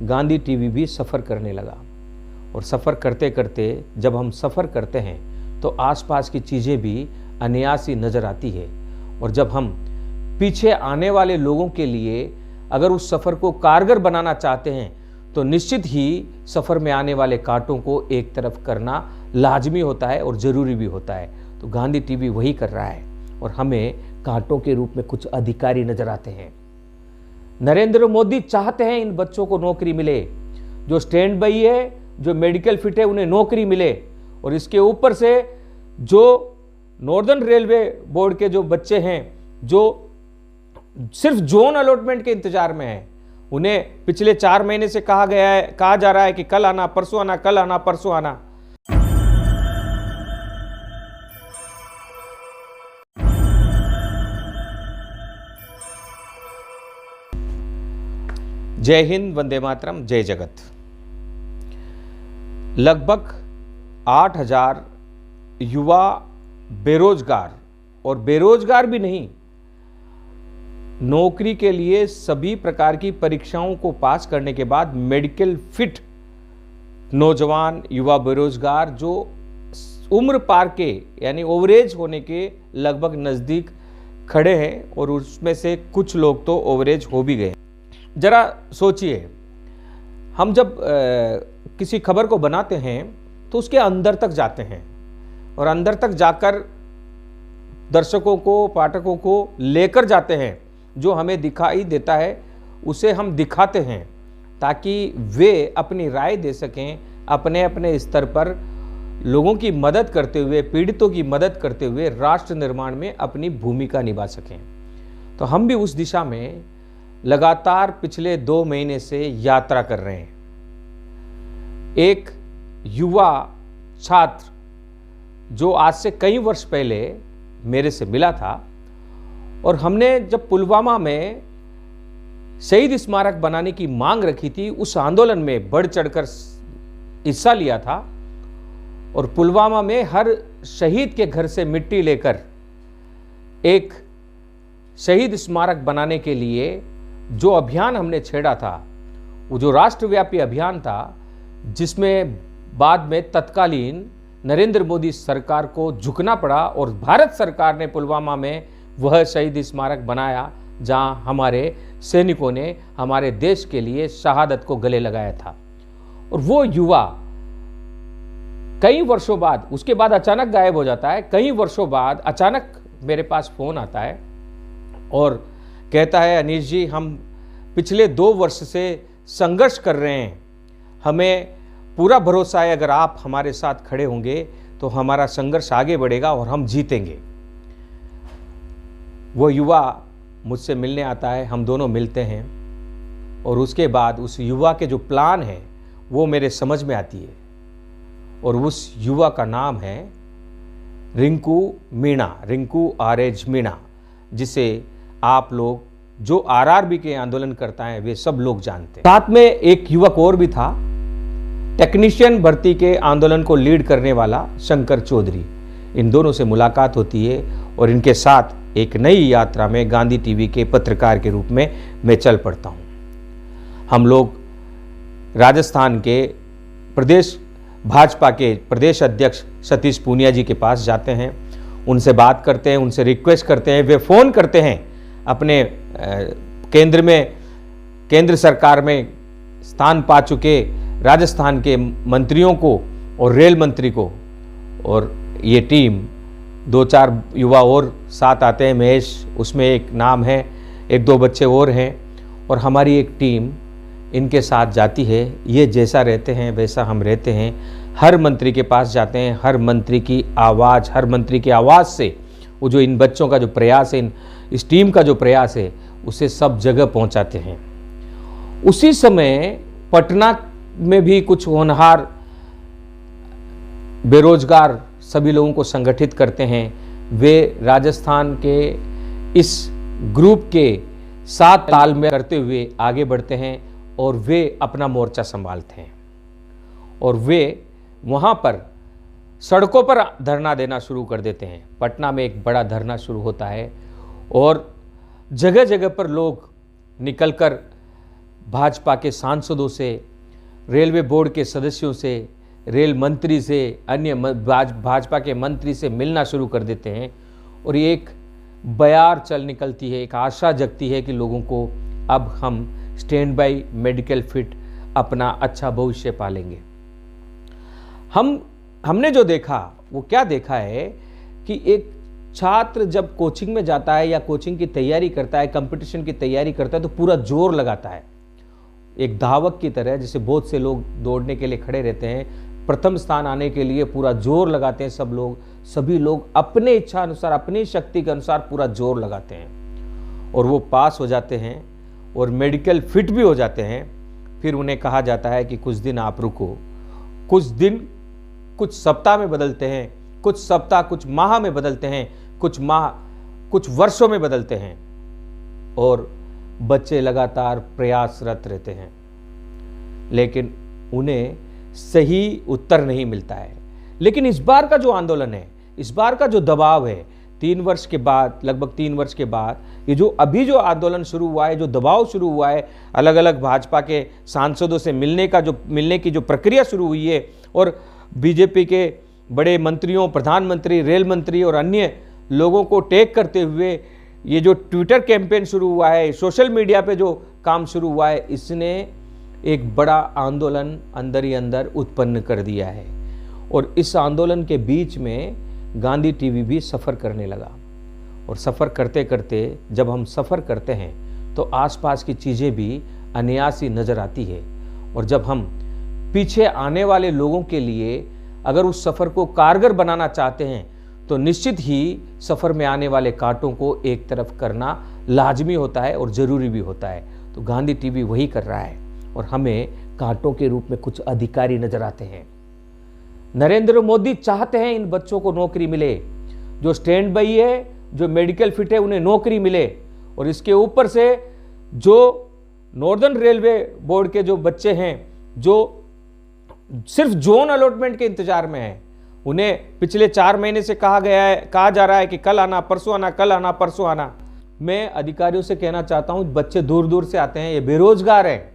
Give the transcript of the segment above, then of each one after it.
Gandhi TV भी सफ़र करने लगा। और सफ़र करते करते जब हम सफ़र करते हैं तो आसपास की चीज़ें भी अनायासी नज़र आती है। और जब हम पीछे आने वाले लोगों के लिए अगर उस सफ़र को कारगर बनाना चाहते हैं तो निश्चित ही सफ़र में आने वाले कांटों को एक तरफ करना लाजमी होता है और ज़रूरी भी होता है। तो गांधी टीवी वही कर रहा है और हमें कांटों के रूप में कुछ अधिकारी नजर आते हैं। नरेंद्र मोदी चाहते हैं इन बच्चों को नौकरी मिले, जो स्टैंड बाई है, जो मेडिकल फिट है, उन्हें नौकरी मिले। और इसके ऊपर से जो नॉर्दर्न रेलवे बोर्ड के जो बच्चे हैं जो सिर्फ जोन अलॉटमेंट के इंतजार में हैं, उन्हें पिछले 4 महीने से कहा जा रहा है कि कल आना, परसों आना, कल आना, परसों आना। जय हिंद, वंदे मातरम, जय जगत। लगभग 8,000 युवा बेरोजगार, और बेरोजगार भी नहीं, नौकरी के लिए सभी प्रकार की परीक्षाओं को पास करने के बाद मेडिकल फिट नौजवान युवा बेरोजगार जो उम्र पार के यानी ओवरेज होने के लगभग नज़दीक खड़े हैं, और उसमें से कुछ लोग तो ओवरेज हो भी गए। जरा सोचिए, हम जब किसी खबर को बनाते हैं तो उसके अंदर तक जाते हैं और अंदर तक जाकर दर्शकों को, पाठकों को लेकर जाते हैं। जो हमें दिखाई देता है उसे हम दिखाते हैं ताकि वे अपनी राय दे सकें, अपने अपने स्तर पर लोगों की मदद करते हुए, पीड़ितों की मदद करते हुए राष्ट्र निर्माण में अपनी भूमिका निभा सकें। तो हम भी उस दिशा में लगातार पिछले 2 महीने से यात्रा कर रहे हैं। एक युवा छात्र जो आज से कई वर्ष पहले मेरे से मिला था, और हमने जब पुलवामा में शहीद स्मारक बनाने की मांग रखी थी, उस आंदोलन में बढ़ चढ़कर हिस्सा लिया था। और पुलवामा में हर शहीद के घर से मिट्टी लेकर एक शहीद स्मारक बनाने के लिए जो अभियान हमने छेड़ा था, वो जो राष्ट्रव्यापी अभियान था, जिसमें बाद में तत्कालीन नरेंद्र मोदी सरकार को झुकना पड़ा और भारत सरकार ने पुलवामा में वह शहीद स्मारक बनाया जहां हमारे सैनिकों ने हमारे देश के लिए शहादत को गले लगाया था। और वो युवा कई वर्षों बाद, उसके बाद अचानक गायब हो जाता है। कई वर्षों बाद अचानक मेरे पास फोन आता है और कहता है, अनीश जी, हम पिछले 2 वर्ष से संघर्ष कर रहे हैं, हमें पूरा भरोसा है अगर आप हमारे साथ खड़े होंगे तो हमारा संघर्ष आगे बढ़ेगा और हम जीतेंगे। वो युवा मुझसे मिलने आता है, हम दोनों मिलते हैं, और उसके बाद उस युवा के जो प्लान है वो मेरे समझ में आती है। और उस युवा का नाम है रिंकू मीणा, रिंकू आरएज मीणा, जिसे आप लोग जो आरआरबी के आंदोलन करता है वे सब लोग जानते हैं। साथ में एक युवक और भी था, टेक्नीशियन भर्ती के आंदोलन को लीड करने वाला शंकर चौधरी। इन दोनों से मुलाकात होती है और इनके साथ एक नई यात्रा में गांधी टीवी के पत्रकार के रूप में मैं चल पड़ता हूं। हम लोग राजस्थान के प्रदेश भाजपा के प्रदेश अध्यक्ष सतीश पूनिया जी के पास जाते हैं, उनसे बात करते हैं, उनसे रिक्वेस्ट करते हैं। वे फ़ोन करते हैं अपने केंद्र सरकार में स्थान पा चुके राजस्थान के मंत्रियों को और रेल मंत्री को, और ये टीम 2-4 युवा और साथ आते हैं, महेश उसमें एक नाम है, 1-2 बच्चे और हैं, और हमारी एक टीम इनके साथ जाती है। ये जैसा रहते हैं वैसा हम रहते हैं। हर मंत्री के पास जाते हैं, हर मंत्री की आवाज़ से वो जो इन बच्चों का जो प्रयास है, इस टीम का जो प्रयास है, उसे सब जगह पहुंचाते हैं। उसी समय पटना में भी कुछ होनहार बेरोजगार सभी लोगों को संगठित करते हैं। वे राजस्थान के इस ग्रुप के साथ तालमेल करते हुए आगे बढ़ते हैं और वे अपना मोर्चा संभालते हैं। और वे वहाँ पर सड़कों पर धरना देना शुरू कर देते हैं। पटना में एक बड़ा धरना शुरू होता है और जगह जगह पर लोग निकलकर भाजपा के सांसदों से, रेलवे बोर्ड के सदस्यों से, रेल मंत्री से, अन्य भाजपा के मंत्री से मिलना शुरू कर देते हैं और ये एक बयार चल निकलती है, एक आशा जगती है कि लोगों को अब हम स्टैंड बाय मेडिकल फिट अपना अच्छा भविष्य पालेंगे। हमने जो देखा वो क्या देखा है कि एक छात्र जब कोचिंग में जाता है या कोचिंग की तैयारी करता है, कंपटीशन की तैयारी करता है तो पूरा जोर लगाता है, एक धावक की तरह, जैसे बहुत से लोग दौड़ने के लिए खड़े रहते हैं, प्रथम स्थान आने के लिए पूरा जोर लगाते हैं सभी लोग अपने इच्छा अनुसार, अपनी शक्ति के अनुसार पूरा जोर लगाते हैं और वो पास हो जाते हैं और मेडिकल फिट भी हो जाते हैं। फिर उन्हें कहा जाता है कि कुछ दिन आप रुको। कुछ दिन कुछ सप्ताह में बदलते हैं, कुछ सप्ताह कुछ माह में बदलते हैं, कुछ माह कुछ वर्षों में बदलते हैं और बच्चे लगातार प्रयासरत रहते हैं, लेकिन उन्हें सही उत्तर नहीं मिलता है। लेकिन इस बार का जो आंदोलन है, इस बार का जो दबाव है, 3 वर्ष के बाद, लगभग 3 वर्ष के बाद ये जो अभी जो आंदोलन शुरू हुआ है, जो दबाव शुरू हुआ है, अलग अलग भाजपा के सांसदों से मिलने की जो प्रक्रिया शुरू हुई है और बीजेपी के बड़े मंत्रियों, प्रधानमंत्री, रेल मंत्री और अन्य लोगों को टैग करते हुए ये जो ट्विटर कैंपेन शुरू हुआ है, सोशल मीडिया पे जो काम शुरू हुआ है, इसने एक बड़ा आंदोलन अंदर ही अंदर उत्पन्न कर दिया है। और इस आंदोलन के बीच में गांधी टीवी भी सफ़र करने लगा और सफ़र करते करते जब हम सफ़र करते हैं तो आसपास की चीज़ें भी अनायासी नज़र आती है और जब हम पीछे आने वाले लोगों के लिए अगर उस सफ़र को कारगर बनाना चाहते हैं तो निश्चित ही सफ़र में आने वाले कांटों को एक तरफ करना लाजमी होता है और ज़रूरी भी होता है। तो गांधी टीवी वही कर रहा है और हमें कांटों के रूप में कुछ अधिकारी नज़र आते हैं। नरेंद्र मोदी चाहते हैं इन बच्चों को नौकरी मिले, जो स्टैंड बाई है, जो मेडिकल फिट है, उन्हें नौकरी मिले। और इसके ऊपर से जो नॉर्दर्न रेलवे बोर्ड के जो बच्चे हैं, जो सिर्फ जोन अलॉटमेंट के इंतजार में हैं, उन्हें पिछले 4 महीने से कहा जा रहा है कि कल आना, परसों आना, कल आना, परसों आना। मैं अधिकारियों से कहना चाहता हूं, बच्चे दूर दूर से आते हैं, ये बेरोजगार हैं,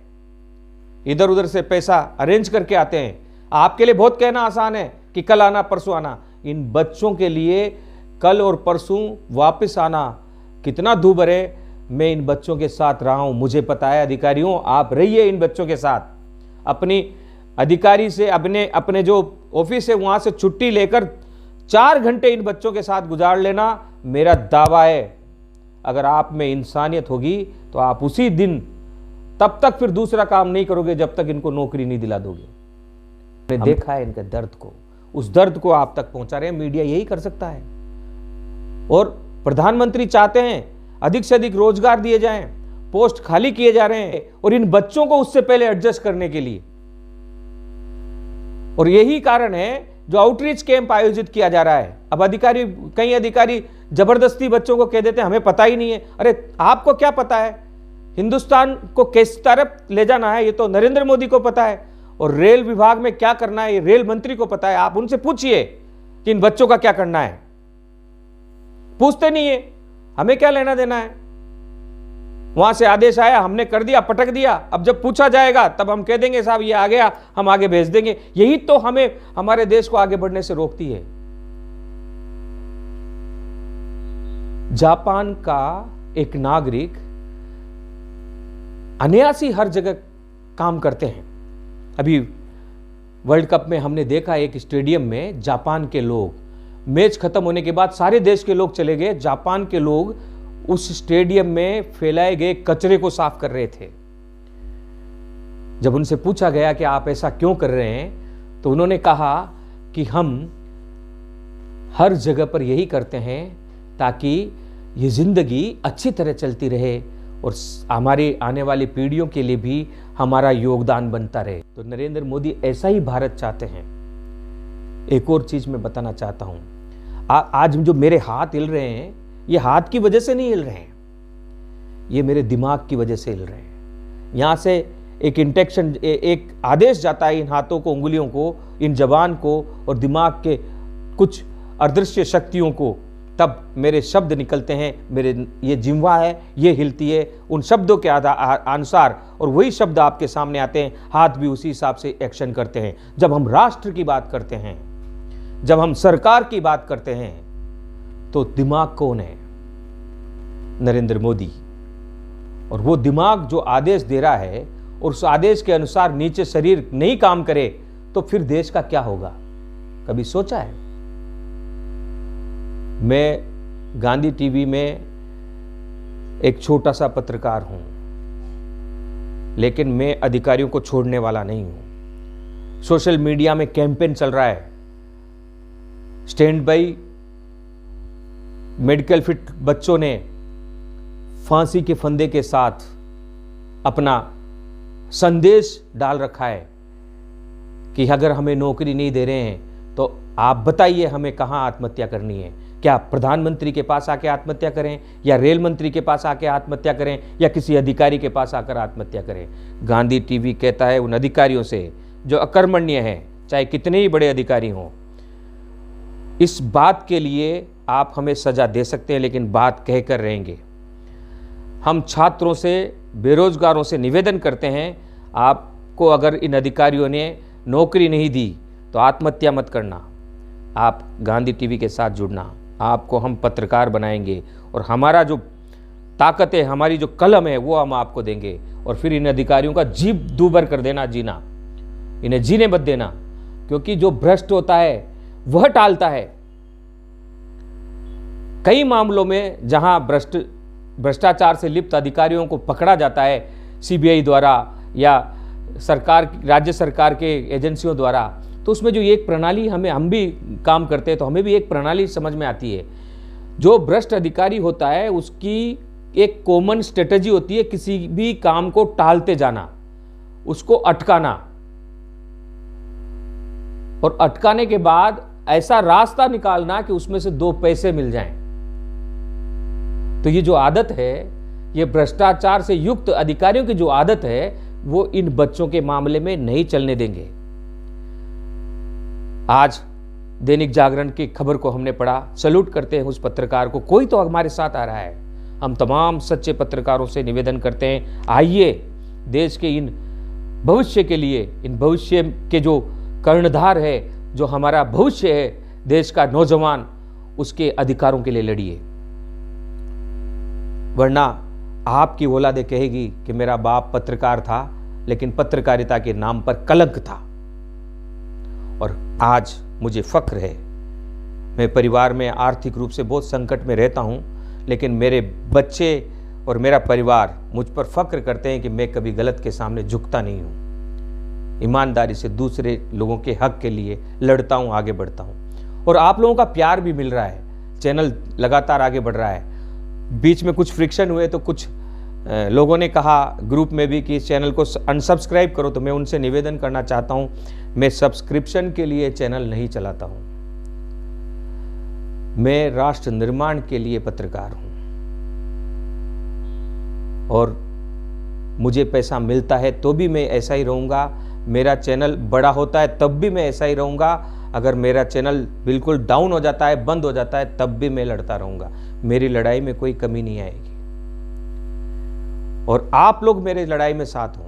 इधर उधर से पैसा अरेंज करके आते हैं। आपके लिए बहुत कहना आसान है कि कल आना, परसों आना। इन बच्चों के लिए कल और परसों वापस आना कितना दूभर है। मैं इन बच्चों के साथ रहा हूं, मुझे पता है। अधिकारियों, आप रहिए इन बच्चों के साथ, अपनी अधिकारी से अपने जो ऑफिस है वहां से छुट्टी लेकर 4 घंटे इन बच्चों के साथ गुजार लेना। मेरा दावा है अगर आप में इंसानियत होगी तो आप उसी दिन, तब तक फिर दूसरा काम नहीं करोगे जब तक इनको नौकरी नहीं दिला दोगे। मैंने देखा है इनके दर्द को, उस दर्द को आप तक पहुंचा रहे हैं। मीडिया यही कर सकता है। और प्रधानमंत्री चाहते हैं अधिक से अधिक रोजगार दिए जाएं, पोस्ट खाली किए जा रहे हैं और इन बच्चों को उससे पहले एडजस्ट करने के लिए। और यही कारण है जो आउटरीच कैंप आयोजित किया जा रहा है। अब कई अधिकारी जबरदस्ती बच्चों को कह देते हैं हमें पता ही नहीं है। अरे आपको क्या पता है? हिंदुस्तान को किस तरफ ले जाना है ये तो नरेंद्र मोदी को पता है, और रेल विभाग में क्या करना है ये रेल मंत्री को पता है। आप उनसे पूछिए कि इन बच्चों का क्या करना है। पूछते नहीं है, हमें क्या लेना देना है। वहां से आदेश आया, हमने कर दिया, पटक दिया। अब जब पूछा जाएगा तब हम कह देंगे साहब ये आ गया, हम आगे भेज देंगे। यही तो हमें हमारे देश को आगे बढ़ने से रोकती है। जापान का एक नागरिक अनायासी हर जगह काम करते हैं। अभी वर्ल्ड कप में हमने देखा एक स्टेडियम में जापान के लोग, मैच खत्म होने के बाद सारे देश के लोग चले गए, जापान के लोग उस स्टेडियम में फैलाए गए कचरे को साफ कर रहे थे। जब उनसे पूछा गया कि आप ऐसा क्यों कर रहे हैं तो उन्होंने कहा कि हम हर जगह पर यही करते हैं ताकि ये जिंदगी अच्छी तरह चलती रहे और हमारी आने वाली पीढ़ियों के लिए भी हमारा योगदान बनता रहे। तो नरेंद्र मोदी ऐसा ही भारत चाहते हैं। एक और चीज मैं बताना चाहता हूं, आज जो मेरे हाथ हिल रहे हैं ये हाथ की वजह से नहीं हिल रहे हैं, ये मेरे दिमाग की वजह से हिल रहे हैं। यहां से एक इंटेक्शन, एक आदेश जाता है इन हाथों को, उंगलियों को, इन जबान को और दिमाग के कुछ अदृश्य शक्तियों को तब मेरे शब्द निकलते हैं, मेरे ये जिह्वा है ये हिलती है उन शब्दों के अनुसार, और वही शब्द आपके सामने आते हैं, हाथ भी उसी हिसाब से एक्शन करते हैं। जब हम राष्ट्र की बात करते हैं, जब हम सरकार की बात करते हैं, तो दिमाग कौन है? नरेंद्र मोदी। और वो दिमाग जो आदेश दे रहा है और उस आदेश के अनुसार नीचे शरीर नहीं काम करे तो फिर देश का क्या होगा? कभी सोचा है? मैं गांधी टीवी में एक छोटा सा पत्रकार हूं, लेकिन मैं अधिकारियों को छोड़ने वाला नहीं हूं। सोशल मीडिया में कैंपेन चल रहा है, स्टैंड बाई मेडिकल फिट बच्चों ने फांसी के फंदे के साथ अपना संदेश डाल रखा है कि अगर हमें नौकरी नहीं दे रहे हैं तो आप बताइए हमें कहां आत्महत्या करनी है। क्या प्रधानमंत्री के पास आके आत्महत्या करें, या रेल मंत्री के पास आके आत्महत्या करें, या किसी अधिकारी के पास आकर आत्महत्या करें? गांधी टीवी कहता है उन अधिकारियों से जो अकर्मण्य हैं, चाहे कितने ही बड़े अधिकारी हों, इस बात के लिए आप हमें सजा दे सकते हैं, लेकिन बात कह कर रहेंगे। हम छात्रों से, बेरोजगारों से निवेदन करते हैं, आपको अगर इन अधिकारियों ने नौकरी नहीं दी तो आत्महत्या मत करना, आप गांधी टीवी के साथ जुड़ना। आपको हम पत्रकार बनाएंगे और हमारा जो ताकत है, हमारी जो कलम है, वो हम आपको देंगे। और फिर इन अधिकारियों का जीभ दूभर कर देना, जीना, इन्हें जीने मत देना, क्योंकि जो भ्रष्ट होता है वह टालता है। कई मामलों में जहां भ्रष्टाचार से लिप्त अधिकारियों को पकड़ा जाता है सीबीआई द्वारा या सरकार, राज्य सरकार के एजेंसियों द्वारा, तो उसमें जो एक प्रणाली हम भी काम करते हैं तो हमें भी एक प्रणाली समझ में आती है। जो भ्रष्ट अधिकारी होता है उसकी एक कॉमन स्ट्रेटजी होती है, किसी भी काम को टालते जाना, उसको अटकाना, और अटकाने के बाद ऐसा रास्ता निकालना कि उसमें से 2 पैसे मिल जाएं। तो ये जो आदत है, ये भ्रष्टाचार से युक्त अधिकारियों की जो आदत है, वो इन बच्चों के मामले में नहीं चलने देंगे। आज दैनिक जागरण की खबर को हमने पढ़ा, सैल्यूट करते हैं उस पत्रकार को, कोई तो हमारे साथ आ रहा है। हम तमाम सच्चे पत्रकारों से निवेदन करते हैं, आइए देश के इन भविष्य के लिए, इन भविष्य के जो कर्णधार है, जो हमारा भविष्य है देश का नौजवान, उसके अधिकारों के लिए लड़िए। वरना आपकी औलादे कहेगी कि मेरा बाप पत्रकार था, लेकिन पत्रकारिता के नाम पर कलंक था। और आज मुझे फक्र है, मैं परिवार में आर्थिक रूप से बहुत संकट में रहता हूं, लेकिन मेरे बच्चे और मेरा परिवार मुझ पर फक्र करते हैं कि मैं कभी गलत के सामने झुकता नहीं हूं। ईमानदारी से दूसरे लोगों के हक के लिए लड़ता हूं, आगे बढ़ता हूं। और आप लोगों का प्यार भी मिल रहा है, चैनल लगातार आगे बढ़ रहा है। बीच में कुछ फ्रिक्शन हुए तो कुछ लोगों ने कहा ग्रुप में भी कि इस चैनल को अनसब्सक्राइब करो, तो मैं उनसे निवेदन करना चाहता हूं, मैं सब्सक्रिप्शन के लिए चैनल नहीं चलाता हूं, मैं राष्ट्र निर्माण के लिए पत्रकार हूं। और मुझे पैसा मिलता है तो भी मैं ऐसा ही रहूंगा, मेरा चैनल बड़ा होता है तब भी मैं ऐसा ही रहूंगा, अगर मेरा चैनल बिल्कुल डाउन हो जाता है, बंद हो जाता है, तब भी मैं लड़ता रहूंगा। मेरी लड़ाई में कोई कमी नहीं आएगी। और आप लोग मेरे लड़ाई में साथ हो।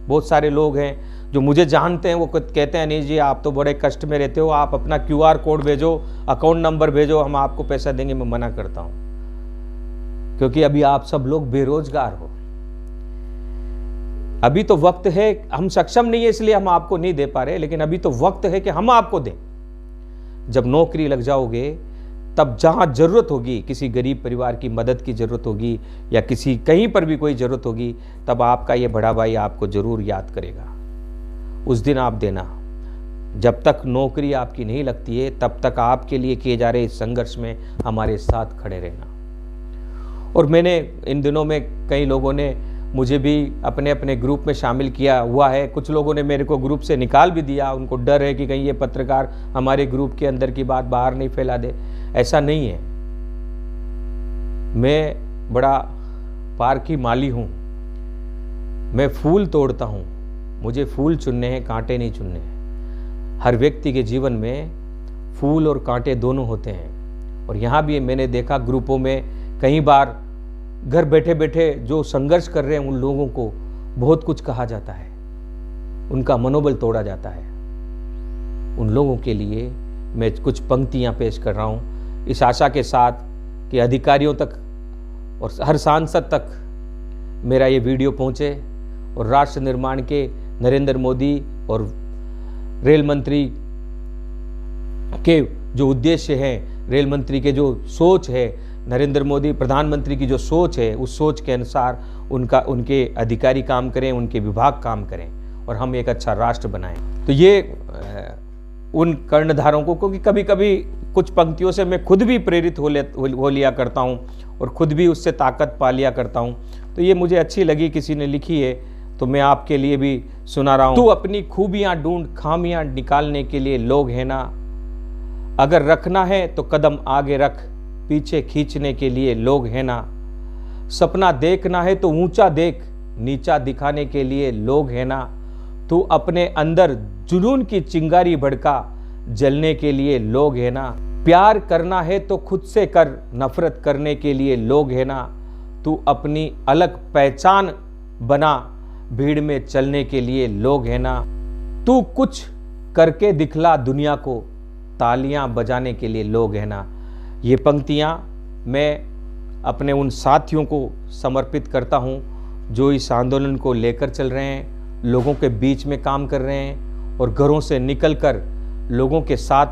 बहुत सारे लोग हैं जो मुझे जानते हैं, वो कहते हैं नहीं जी आप तो बड़े कष्ट में रहते हो, आप अपना QR कोड भेजो, अकाउंट नंबर भेजो, हम आपको पैसा देंगे। मैं मना करता हूं, क्योंकि अभी आप सब लोग बेरोजगार हो। अभी तो वक्त है, हम सक्षम नहीं है इसलिए हम आपको नहीं दे पा रहे, लेकिन अभी तो वक्त है कि हम आपको दें। जब नौकरी लग जाओगे, तब जहां जरूरत होगी, किसी गरीब परिवार की मदद की जरूरत होगी या किसी कहीं पर भी कोई जरूरत होगी, तब आपका ये बड़ा भाई आपको जरूर याद करेगा। उस दिन आप देना। जब तक नौकरी आपकी नहीं लगती है, तब तक आपके लिए किए जा रहे इस संघर्ष में हमारे साथ खड़े रहना। और मैंने इन दिनों में कई लोगों ने मुझे भी अपने अपने ग्रुप में शामिल किया हुआ है। कुछ लोगों ने मेरे को ग्रुप से निकाल भी दिया, उनको डर है कि कहीं ये पत्रकार हमारे ग्रुप के अंदर की बात बाहर नहीं फैला दे। ऐसा नहीं है, मैं बड़ा पारखी माली हूं, मैं फूल तोड़ता हूं, मुझे फूल चुनने हैं, कांटे नहीं चुनने हैं। हर व्यक्ति के जीवन में फूल और कांटे दोनों होते हैं, और यहाँ भी मैंने देखा ग्रुपों में कई बार घर बैठे बैठे जो संघर्ष कर रहे हैं उन लोगों को बहुत कुछ कहा जाता है, उनका मनोबल तोड़ा जाता है। उन लोगों के लिए मैं कुछ पंक्तियाँ पेश कर रहा हूँ, इस आशा के साथ कि अधिकारियों तक और हर सांसद तक मेरा ये वीडियो पहुँचे और राष्ट्र निर्माण के नरेंद्र मोदी और रेल मंत्री के जो उद्देश्य हैं, रेल मंत्री के जो सोच है, नरेंद्र मोदी प्रधानमंत्री की जो सोच है, उस सोच के अनुसार उनके अधिकारी काम करें, उनके विभाग काम करें और हम एक अच्छा राष्ट्र बनाएं। तो ये उन कर्णधारों को, क्योंकि कभी कभी कुछ पंक्तियों से मैं खुद भी प्रेरित हो लिया करता हूँ और खुद भी उससे ताकत पा लिया करता हूँ। तो ये मुझे अच्छी लगी, किसी ने लिखी है तो मैं आपके लिए भी सुना रहा हूँ। तू अपनी खूबियाँ ढूंढ, खामियाँ निकालने के लिए लोग हैं ना, अगर रखना है तो कदम आगे रख, पीछे खींचने के लिए लोग हैं ना, सपना देखना है तो ऊंचा देख, नीचा दिखाने के लिए लोग हैं ना, तू अपने अंदर जुनून की चिंगारी भड़का, जलने के लिए लोग हैं ना, प्यार करना है तो खुद से कर, नफरत करने के लिए लोग हैं ना, तू अपनी अलग पहचान बना, भीड़ में चलने के लिए लोग हैं ना, तू कुछ करके दिखला दुनिया को, तालियां बजाने के लिए लोग हैं ना। ये पंक्तियां मैं अपने उन साथियों को समर्पित करता हूं जो इस आंदोलन को लेकर चल रहे हैं, लोगों के बीच में काम कर रहे हैं और घरों से निकलकर लोगों के साथ,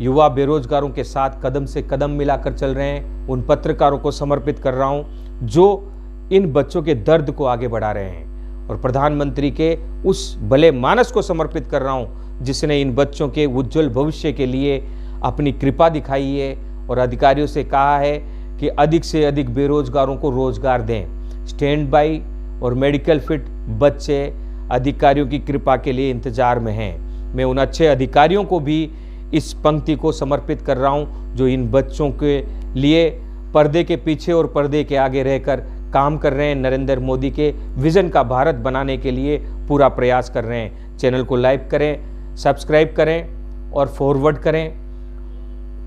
युवा बेरोजगारों के साथ कदम से कदम मिलाकर चल रहे हैं। उन पत्रकारों को समर्पित कर रहा हूं जो इन बच्चों के दर्द को आगे बढ़ा रहे हैं, और प्रधानमंत्री के उस भले मानस को समर्पित कर रहा हूं जिसने इन बच्चों के उज्जवल भविष्य के लिए अपनी कृपा दिखाई है और अधिकारियों से कहा है कि अधिक से अधिक बेरोजगारों को रोजगार दें। स्टैंड बाई और मेडिकल फिट बच्चे अधिकारियों की कृपा के लिए इंतजार में हैं। मैं उन अच्छे अधिकारियों को भी इस पंक्ति को समर्पित कर रहा हूं जो इन बच्चों के लिए पर्दे के पीछे और पर्दे के आगे रहकर काम कर रहे हैं, नरेंद्र मोदी के विजन का भारत बनाने के लिए पूरा प्रयास कर रहे हैं। चैनल को लाइक करें, सब्सक्राइब करें और फॉरवर्ड करें।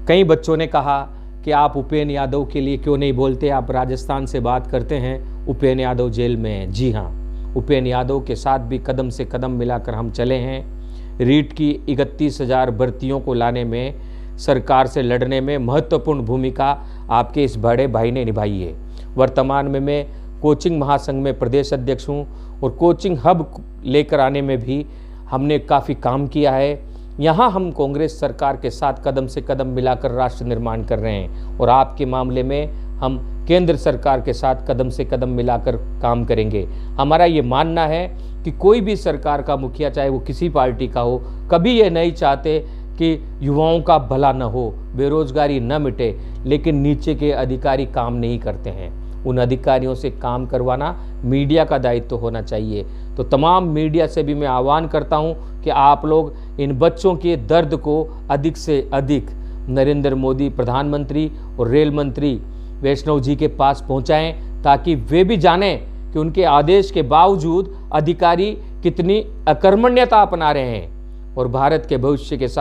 कई बच्चों ने कहा कि आप उपेंद्र यादव के लिए क्यों नहीं बोलते, आप राजस्थान से बात करते हैं, उपेंद्र यादव जेल में हैं। जी हाँ, उपेंद्र यादव के साथ भी कदम से कदम मिलाकर हम चले हैं। रीट की 31,000 भर्तियों को लाने में, सरकार से लड़ने में महत्वपूर्ण भूमिका आपके इस बड़े भाई ने निभाई है। वर्तमान में मैं कोचिंग महासंघ में प्रदेश अध्यक्ष हूँ और कोचिंग हब लेकर आने में भी हमने काफ़ी काम किया है। यहाँ हम कांग्रेस सरकार के साथ कदम से कदम मिलाकर राष्ट्र निर्माण कर रहे हैं और आपके मामले में हम केंद्र सरकार के साथ कदम से कदम मिलाकर काम करेंगे। हमारा ये मानना है कि कोई भी सरकार का मुखिया, चाहे वो किसी पार्टी का हो, कभी ये नहीं चाहते कि युवाओं का भला न हो, बेरोजगारी न मिटे, लेकिन नीचे के अधिकारी काम नहीं करते हैं। उन अधिकारियों से काम करवाना मीडिया का दायित्व होना चाहिए। तो तमाम मीडिया से भी मैं आह्वान करता हूं कि आप लोग इन बच्चों के दर्द को अधिक से अधिक नरेंद्र मोदी प्रधानमंत्री और रेल मंत्री वैष्णव जी के पास पहुंचाएं, ताकि वे भी जानें कि उनके आदेश के बावजूद अधिकारी कितनी अकर्मण्यता अपना रहे हैं और भारत के भविष्य के साथ